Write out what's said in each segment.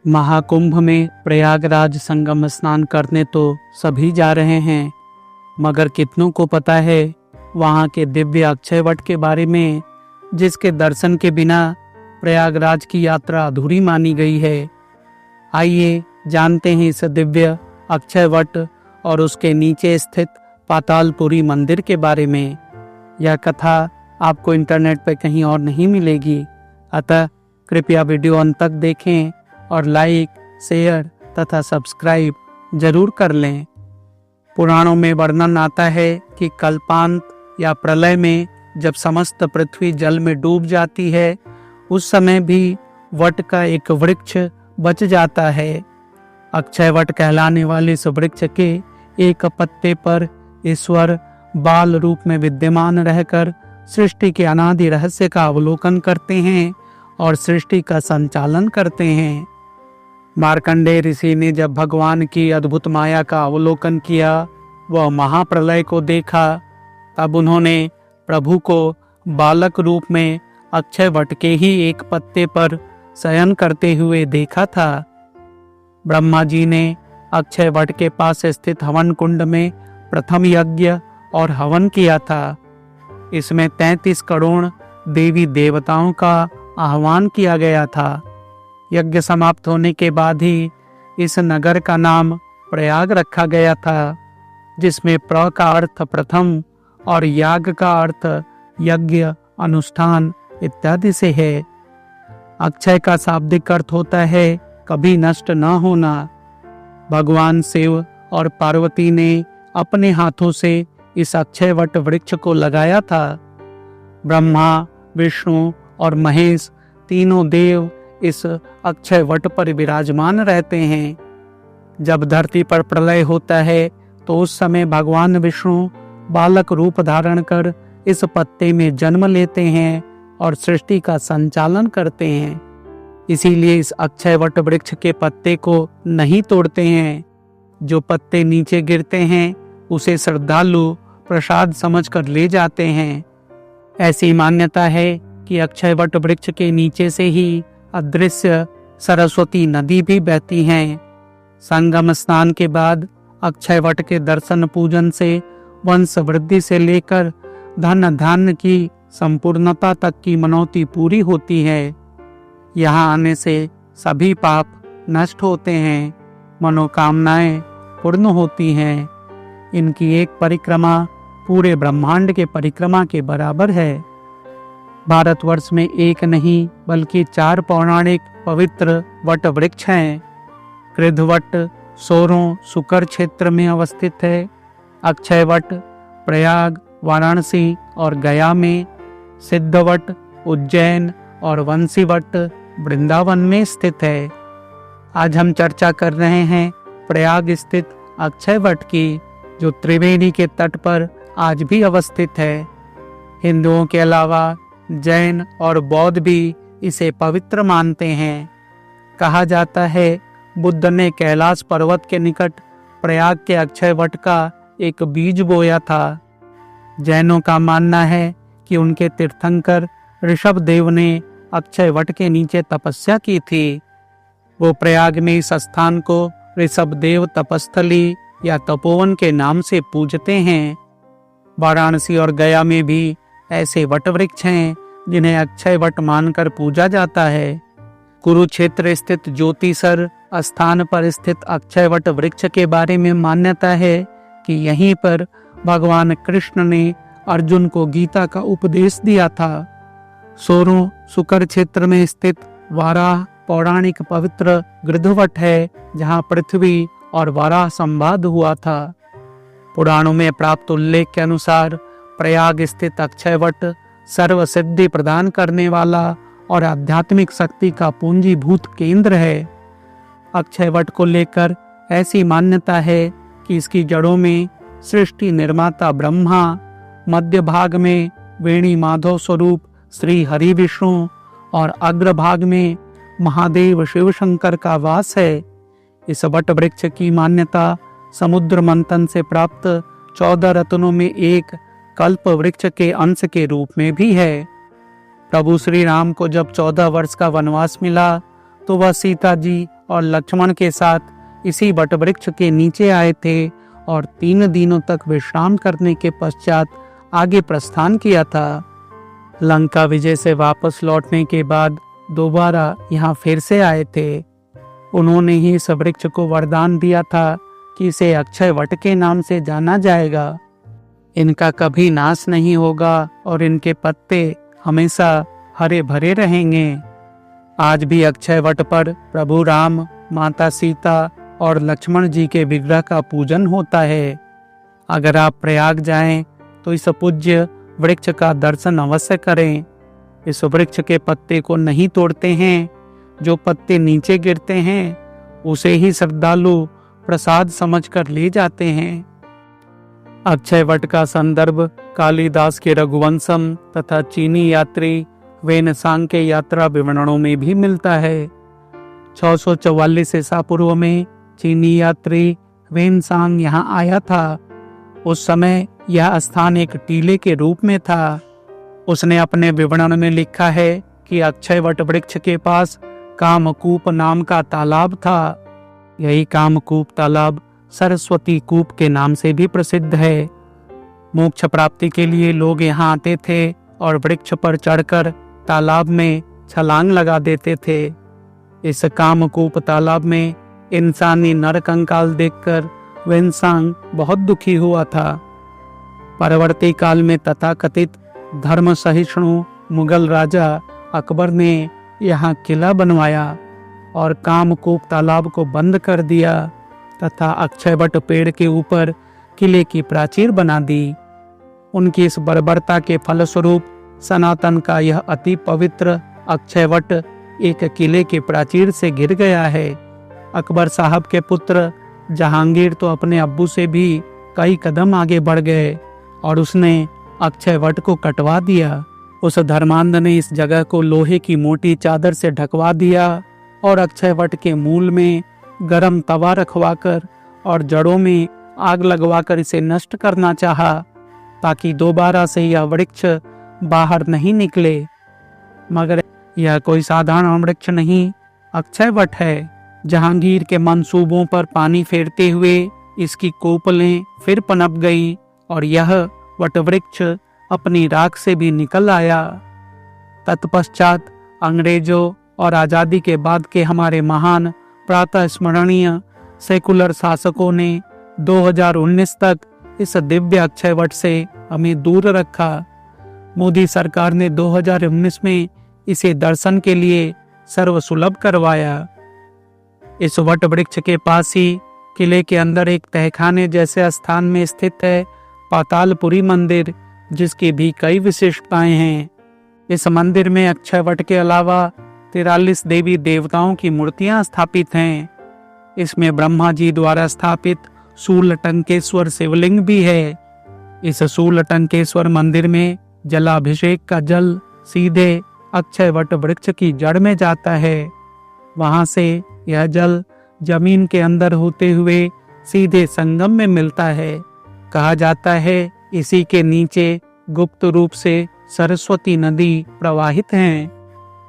महाकुंभ में प्रयागराज संगम स्नान करने तो सभी जा रहे हैं, मगर कितनों को पता है वहाँ के दिव्य अक्षय वट के बारे में, जिसके दर्शन के बिना प्रयागराज की यात्रा अधूरी मानी गई है। आइए जानते हैं इस दिव्य अक्षय वट और उसके नीचे स्थित पातालपुरी मंदिर के बारे में। यह कथा आपको इंटरनेट पर कहीं और नहीं मिलेगी, अतः कृपया वीडियो अंत तक देखें और लाइक, शेयर तथा सब्सक्राइब जरूर कर लें। पुराणों में वर्णन आता है कि कल्पांत या प्रलय में जब समस्त पृथ्वी जल में डूब जाती है, उस समय भी वट का एक वृक्ष बच जाता है। अक्षय वट कहलाने वाले इस वृक्ष के एक पत्ते पर ईश्वर बाल रूप में विद्यमान रहकर सृष्टि के अनादि रहस्य का अवलोकन करते हैं और सृष्टि का संचालन करते हैं। मार्कंडेय ऋषि ने जब भगवान की अद्भुत माया का अवलोकन किया, वह महाप्रलय को देखा, तब उन्होंने प्रभु को बालक रूप में अक्षय वट के ही एक पत्ते पर शयन करते हुए देखा था। ब्रह्मा जी ने अक्षय वट के पास स्थित हवन कुंड में प्रथम यज्ञ और हवन किया था। इसमें 33 करोड़ देवी देवताओं का आह्वान किया गया था। यज्ञ समाप्त होने के बाद ही इस नगर का नाम प्रयाग रखा गया था, जिसमें प्र का अर्थ प्रथम और याग का अर्थ यज्ञ, अनुष्ठान इत्यादि से है। अक्षय का शाब्दिक अर्थ होता है कभी नष्ट न होना। भगवान शिव और पार्वती ने अपने हाथों से इस अक्षय वट वृक्ष को लगाया था। ब्रह्मा, विष्णु और महेश तीनों देव इस अक्षय वट पर विराजमान रहते हैं। जब धरती पर प्रलय होता है तो उस समय भगवान विष्णु बालक रूप धारण कर इस पत्ते में जन्म लेते हैं और सृष्टि का संचालन करते हैं। इसीलिए इस अक्षय वट वृक्ष के पत्ते को नहीं तोड़ते हैं। जो पत्ते नीचे गिरते हैं उसे श्रद्धालु प्रसाद समझकर ले जाते हैं। ऐसी मान्यता है कि अक्षय वट वृक्ष के नीचे से ही अदृश्य सरस्वती नदी भी बहती हैं। संगम स्नान के बाद अक्षय वट के दर्शन पूजन से वंश वृद्धि से लेकर धन धान्य की संपूर्णता तक की मनौती पूरी होती है। यहाँ आने से सभी पाप नष्ट होते हैं, मनोकामनाएं पूर्ण होती हैं। इनकी एक परिक्रमा पूरे ब्रह्मांड के परिक्रमा के बराबर है। भारतवर्ष में एक नहीं बल्कि 4 पौराणिक पवित्र वट वृक्ष हैं। कृद्धवट सोरों सुकर क्षेत्र में अवस्थित है। अक्षय वट प्रयाग, वाराणसी और गया में, सिद्धवट उज्जैन और वंशीवट वृंदावन में स्थित है। आज हम चर्चा कर रहे हैं प्रयाग स्थित अक्षय वट की, जो त्रिवेणी के तट पर आज भी अवस्थित है। हिंदुओं के अलावा जैन और बौद्ध भी इसे पवित्र मानते हैं। कहा जाता है बुद्ध ने कैलाश पर्वत के निकट प्रयाग के अक्षय वट का एक बीज बोया था। जैनों का मानना है कि उनके तीर्थंकर ऋषभ देव ने अक्षय वट के नीचे तपस्या की थी। वो प्रयाग में इस स्थान को ऋषभ देव तपस्थली या तपोवन के नाम से पूजते हैं। वाराणसी और गया में भी ऐसे वट वृक्ष हैं जिन्हें अक्षय वट मानकर पूजा जाता है। कुरुक्षेत्र स्थित ज्योतिसर स्थान पर स्थित अक्षय वट वृक्ष के बारे में मान्यता है कि यहीं पर भगवान कृष्ण ने अर्जुन को गीता का उपदेश दिया था। सोरों सुकर क्षेत्र में स्थित वाराह पौराणिक पवित्र गृद्धवट है, जहाँ पृथ्वी और वाराह संवाद हुआ था। पुराणों में प्राप्त उल्लेख के अनुसार प्रयाग स्थित अक्षय वट सर्व सिद्धि प्रदान करने वाला और आध्यात्मिक शक्ति का पूंजीभूत केंद्र है। अक्षय वट को लेकर ऐसी मान्यता है कि इसकी जड़ों में सृष्टि निर्माता ब्रह्मा, मध्य भाग में वेणी माधव स्वरूप श्री हरि विष्णु और अग्रभाग में महादेव शिव शंकर का वास है। इस वट वृक्ष की मान्यता समुद्र मंथन से प्राप्त 14 रत्नों में एक कल्प वृक्ष के अंश के रूप में भी है। प्रभु श्री राम को जब 14 वर्ष का वनवास मिला तो वह सीता जी और लक्ष्मण के साथ इसी वटवृक्ष के नीचे आए थे और 3 दिनों तक विश्राम करने के पश्चात आगे प्रस्थान किया था। लंका विजय से वापस लौटने के बाद दोबारा यहाँ फिर से आए थे। उन्होंने ही इस वृक्ष को वरदान दिया था कि इसे अक्षय वट के नाम से जाना जाएगा। इनका कभी नाश नहीं होगा और इनके पत्ते हमेशा हरे भरे रहेंगे। आज भी अक्षय वट पर प्रभु राम, माता सीता और लक्ष्मण जी के विग्रह का पूजन होता है। अगर आप प्रयाग जाएं तो इस पूज्य वृक्ष का दर्शन अवश्य करें। इस वृक्ष के पत्ते को नहीं तोड़ते हैं, जो पत्ते नीचे गिरते हैं उसे ही श्रद्धालु प्रसाद समझकर ले जाते हैं। अक्षय वट का संदर्भ कालिदास के रघुवंशम तथा चीनी यात्री वेनसांग के यात्रा विवरणों में भी मिलता है। 644 ईसा पूर्व में चीनी यात्री वेनसांग यहाँ आया था। उस समय यह स्थान एक टीले के रूप में था। उसने अपने विवरण में लिखा है कि अक्षय वट वृक्ष के पास कामकूप नाम का तालाब था। यही कामकूप तालाब सरस्वती कूप के नाम से भी प्रसिद्ध है। मोक्ष प्राप्ति के लिए लोग यहाँ आते थे और वृक्ष पर चढ़कर तालाब में छलांग लगा देते थे। इस कामकूप तालाब में इंसानी नर कंकाल देखकर वेनसांग बहुत दुखी हुआ था। परवर्ती काल में तथाकथित धर्म सहिष्णु मुगल राजा अकबर ने यहाँ किला बनवाया और कामकूप तालाब को बंद कर दिया तथा अक्षयवट पेड़ के ऊपर किले की प्राचीर बना दी। उनकी इस बर्बरता के फलस्वरूप सनातन का यह अति पवित्र अक्षयवट एक किले के प्राचीर से गिर गया है। अकबर साहब के पुत्र जहांगीर तो अपने अब्बू से भी कई कदम आगे बढ़ गए और उसने अक्षयवट को कटवा दिया। उस धर्मांध ने इस जगह को लोहे की मोटी चादर से ढकवा दिया और अक्षयवट के मूल में गरम तवा रखवाकर और जड़ों में आग लगवाकर इसे नष्ट करना चाहा, ताकि दोबारा से यह वृक्ष बाहर नहीं निकले। मगर यह कोई साधारण वृक्ष नहीं, अक्षयवट है। जहांगीर के मंसूबों पर पानी फेरते हुए इसकी कोपलें फिर पनप गई और यह वटवृक्ष अपनी राख से भी निकल आया। तत्पश्चात अंग्रेजों और आजादी के बाद के हमारे महान प्रातः स्मरणीय सेकुलर शासकों ने 2019 तक इस दिव्य अक्षयवट से हमें दूर रखा। मोदी सरकार ने 2019 में इसे दर्शन के लिए सर्वसुलभ करवाया। इस वट वृक्ष के पास ही किले के अंदर एक तहखाने जैसे स्थान में स्थित है पातालपुरी मंदिर, जिसकी भी कई विशेषताएं हैं। इस मंदिर में अक्षयवट के अलावा 43 देवी देवताओं की मूर्तियां स्थापित हैं। इसमें ब्रह्मा जी द्वारा स्थापित शूलटंकेश्वर शिवलिंग भी है। इस शूलटंकेश्वर मंदिर में जलाभिषेक का जल सीधे अक्षयवट वृक्ष की जड़ में जाता है। वहां से यह जल जमीन के अंदर होते हुए सीधे संगम में मिलता है। कहा जाता है इसी के नीचे गुप्त रूप से सरस्वती नदी प्रवाहित है।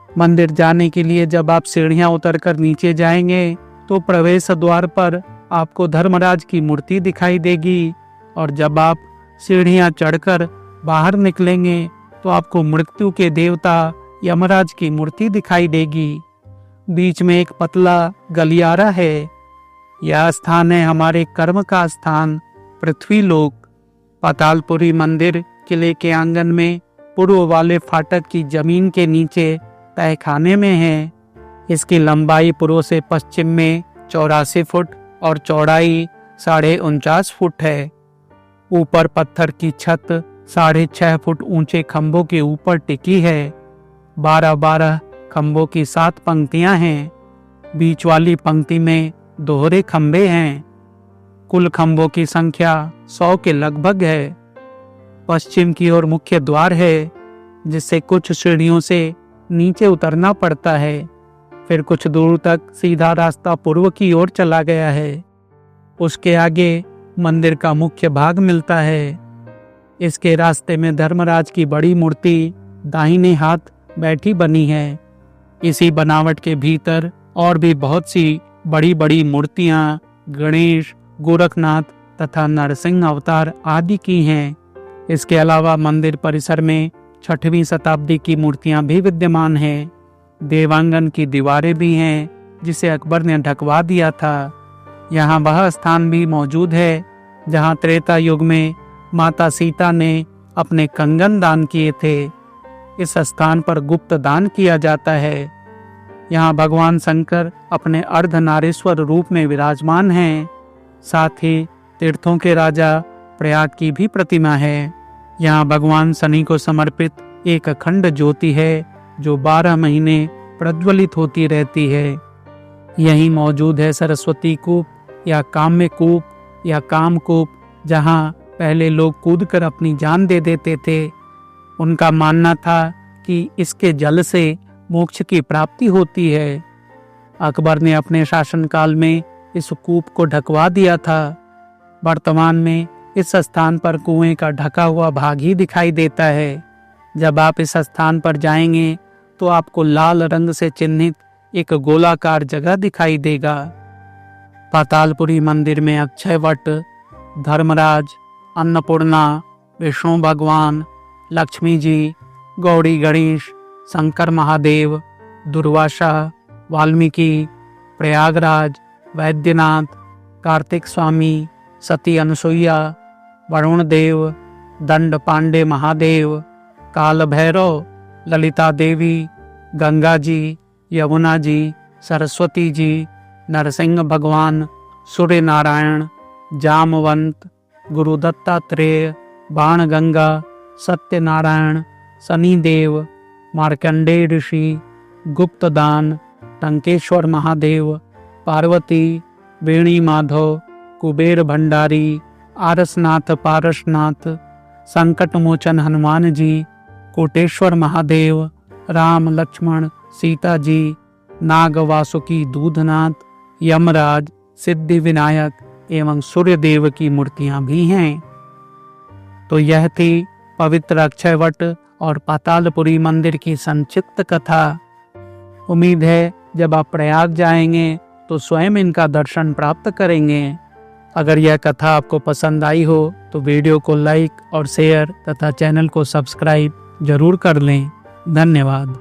मंदिर जाने के लिए जब आप सीढ़ियां उतरकर नीचे जाएंगे तो प्रवेश द्वार पर आपको धर्मराज की मूर्ति दिखाई देगी और जब आप सीढ़ियां चढ़कर बाहर निकलेंगे तो आपको मृत्यु के देवता यमराज की मूर्ति दिखाई देगी। बीच में एक पतला गलियारा है। यह स्थान है हमारे कर्म का स्थान, पृथ्वीलोक। पातालपुरी मंदिर किले के आंगन में पूर्व वाले फाटक की जमीन के नीचे तहखाने में है। इसकी लंबाई पूर्व से पश्चिम में 84 फुट और चौड़ाई 49.5 फुट है। ऊपर पत्थर की छत 6.5 फुट ऊंचे खंभों के ऊपर टिकी है। 12-12 खंभों की 7 पंक्तियां हैं। बीच वाली पंक्ति में दोहरे खंभे हैं। कुल खंभों की संख्या 100 के लगभग है। पश्चिम की ओर मुख्य द्वार है, जिससे कुछ सीढ़ियों से नीचे उतरना पड़ता है। फिर कुछ दूर तक सीधा रास्ता पूर्व की ओर चला गया है। उसके आगे मंदिर का मुख्य भाग मिलता है। इसके रास्ते में धर्मराज की बड़ी मूर्ति दाहिने हाथ बैठी बनी है। इसी बनावट के भीतर और भी बहुत सी बड़ी बड़ी मूर्तियां गणेश, गोरखनाथ तथा नरसिंह अवतार आदि की हैं। इसके अलावा मंदिर परिसर में 6वीं शताब्दी की मूर्तियां भी विद्यमान हैं। देवांगन की दीवारें भी हैं जिसे अकबर ने ढकवा दिया था। यहाँ वह स्थान भी मौजूद है जहाँ त्रेता युग में माता सीता ने अपने कंगन दान किए थे। इस स्थान पर गुप्त दान किया जाता है। यहाँ भगवान शंकर अपने अर्धनारीश्वर रूप में विराजमान हैं। साथ ही तीर्थों के राजा प्रयाग की भी प्रतिमा है। यहाँ भगवान शनि को समर्पित एक अखंड ज्योति है जो 12 महीने प्रज्वलित होती रहती है। यहीं मौजूद है सरस्वती कूप या काम्य कूप या कामकूप, जहाँ पहले लोग कूदकर अपनी जान दे देते थे। उनका मानना था कि इसके जल से मोक्ष की प्राप्ति होती है। अकबर ने अपने शासनकाल में इस कूप को ढकवा दिया था। वर्तमान में इस स्थान पर कुएं का ढका हुआ भाग ही दिखाई देता है। जब आप इस स्थान पर जाएंगे तो आपको लाल रंग से चिन्हित एक गोलाकार जगह दिखाई देगा। पातालपुरी मंदिर में अक्षय वट, धर्मराज, अन्नपूर्णा, विष्णु भगवान, लक्ष्मी जी, गौड़ी गणेश, शंकर महादेव, दुर्वासा, वाल्मीकि, प्रयागराज, वैद्यनाथ, कार्तिक स्वामी, सती अनसुईया, वरुण देव, दंड पांडे महादेव, काल भैरव, ललिता देवी, गंगा जी, यमुना जी, सरस्वती जी, नरसिंह भगवान, सूर्य नारायण, जामवंत, गुरु दत्तात्रेय, बाण गंगा, सत्यनारायण, शनिदेव, मार्कंडेय ऋषि, गुप्तदान, टंकेश्वर महादेव, पार्वती, वेणी माधव, कुबेर भंडारी, आरसनाथ पारसनाथ, संकट मोचन हनुमान जी, कोटेश्वर महादेव, राम लक्ष्मण सीता जी, नाग वासुकी दूधनाथ, यमराज, सिद्धि विनायक एवं सूर्यदेव की मूर्तियां भी हैं। तो यह थी पवित्र अक्षयवट और पातालपुरी मंदिर की संक्षिप्त कथा। उम्मीद है जब आप प्रयाग जाएंगे तो स्वयं इनका दर्शन प्राप्त करेंगे। अगर यह कथा आपको पसंद आई हो तो वीडियो को लाइक और शेयर तथा चैनल को सब्सक्राइब जरूर कर लें। धन्यवाद।